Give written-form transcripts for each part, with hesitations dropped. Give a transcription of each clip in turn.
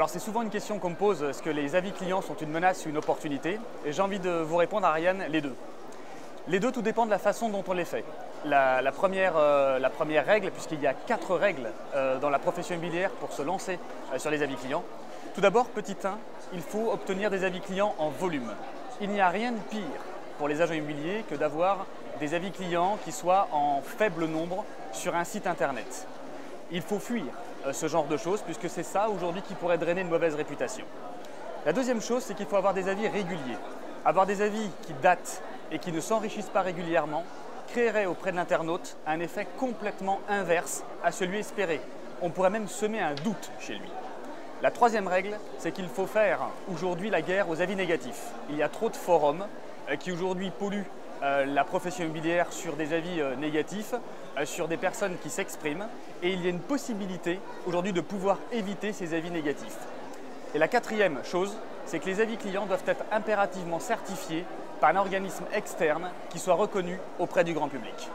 Alors c'est souvent une question qu'on me pose, est-ce que les avis clients sont une menace ou une opportunité? Et j'ai envie de vous répondre, Ariane, les deux. Les deux, tout dépend de la façon dont on les fait. La première règle, puisqu'il y a 4 règles dans la profession immobilière pour se lancer sur les avis clients. Tout d'abord, petit 1, il faut obtenir des avis clients en volume. Il n'y a rien de pire pour les agents immobiliers que d'avoir des avis clients qui soient en faible nombre sur un site internet. Il faut fuir ce genre de choses puisque c'est ça aujourd'hui qui pourrait drainer une mauvaise réputation. La deuxième chose, c'est qu'il faut avoir des avis réguliers. Avoir des avis qui datent et qui ne s'enrichissent pas régulièrement créerait auprès de l'internaute un effet complètement inverse à celui espéré. On pourrait même semer un doute chez lui. La troisième règle, c'est qu'il faut faire aujourd'hui la guerre aux avis négatifs. Il y a trop de forums qui aujourd'hui polluent la profession immobilière sur des avis négatifs, sur des personnes qui s'expriment, et il y a une possibilité aujourd'hui de pouvoir éviter ces avis négatifs. Et la quatrième chose, c'est que les avis clients doivent être impérativement certifiés par un organisme externe qui soit reconnu auprès du grand public.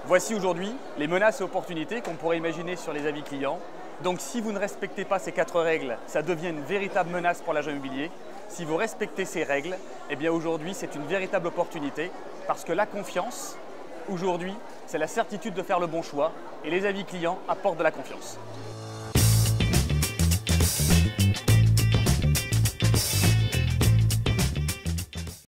Voici aujourd'hui les menaces et opportunités qu'on pourrait imaginer sur les avis clients. Donc si vous ne respectez pas ces 4 règles, ça devient une véritable menace pour l'agent immobilier. Si vous respectez ces règles, eh bien aujourd'hui c'est une véritable opportunité parce que la confiance, aujourd'hui, c'est la certitude de faire le bon choix et les avis clients apportent de la confiance.